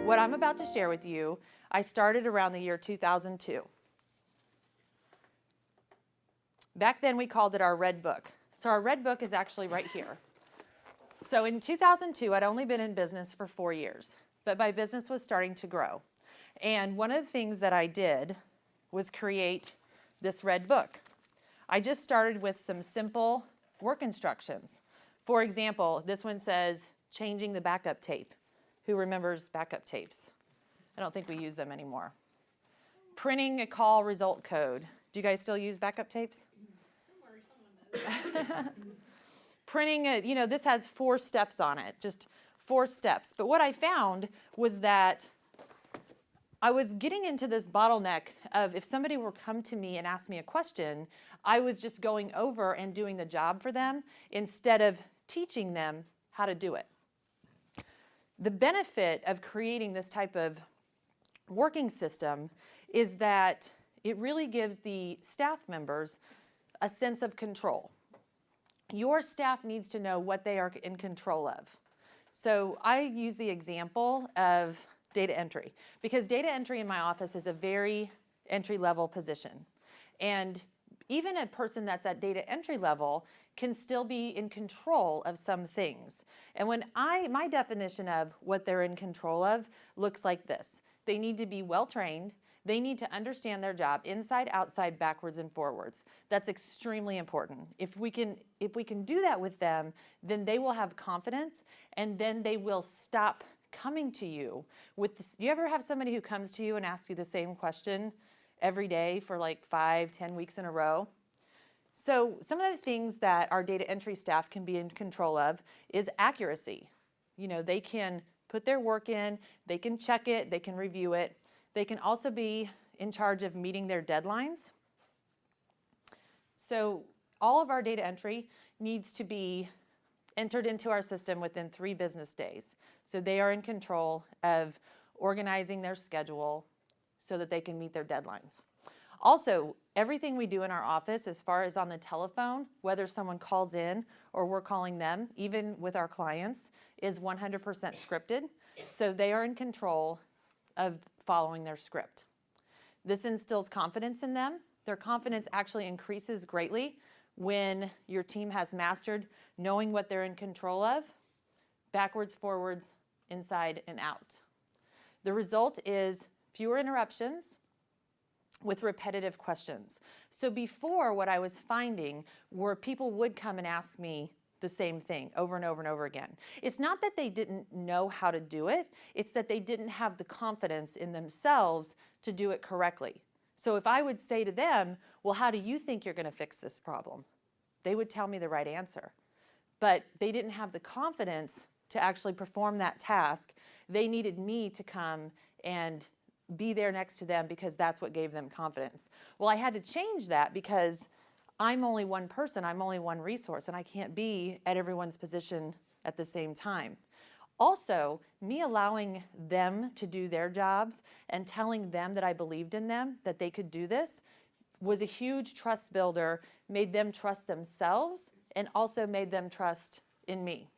What I'm about to share with you, I started around the year 2002. Back then we called it our Red Book. So our Red Book is actually right here. So in 2002, I'd only been in business for 4 years, but my business was starting to grow. And one of the things that I did was create this Red Book. I just started with some simple work instructions. For example, this one says changing the backup tape. Who remembers backup tapes? I don't think we use them anymore. Printing a call result code. Do you guys still use backup tapes? Someone does. Printing it, this has 4 steps on it, just 4 steps. But what I found was that I was getting into this bottleneck of if somebody were come to me and ask me a question, I was just going over and doing the job for them instead of teaching them how to do it. The benefit of creating this type of working system is that it really gives the staff members a sense of control. Your staff needs to know what they are in control of. So I use the example of data entry because data entry in my office is a very entry-level position. And even a person that's at data entry level can still be in control of some things. And my definition of what they're in control of looks like this. They need to be well-trained. They need to understand their job inside, outside, backwards, and forwards. That's extremely important. If we can do that with them, then they will have confidence, and then they will stop coming to you with this. Do you ever have somebody who comes to you and asks you the same question every day for like 5-10 weeks in a row? So some of the things that our data entry staff can be in control of is accuracy. They can put their work in, they can check it, they can review it. They can also be in charge of meeting their deadlines. So all of our data entry needs to be entered into our system within 3 business days. So they are in control of organizing their schedule so that they can meet their deadlines. Also, everything we do in our office, as far as on the telephone, whether someone calls in or we're calling them, even with our clients, is 100% scripted. So they are in control of following their script. This instills confidence in them. Their confidence actually increases greatly when your team has mastered knowing what they're in control of, backwards, forwards, inside, and out. The result is fewer interruptions with repetitive questions. So before, what I was finding were people would come and ask me the same thing over and over and over again. It's not that they didn't know how to do it, it's that they didn't have the confidence in themselves to do it correctly. So if I would say to them, well, how do you think you're going to fix this problem? They would tell me the right answer. But they didn't have the confidence to actually perform that task. They needed me to come and be there next to them because that's what gave them confidence. Well, I had to change that because I'm only one person, I'm only one resource, and I can't be at everyone's position at the same time. Also, me allowing them to do their jobs and telling them that I believed in them, that they could do this, was a huge trust builder, made them trust themselves, and also made them trust in me.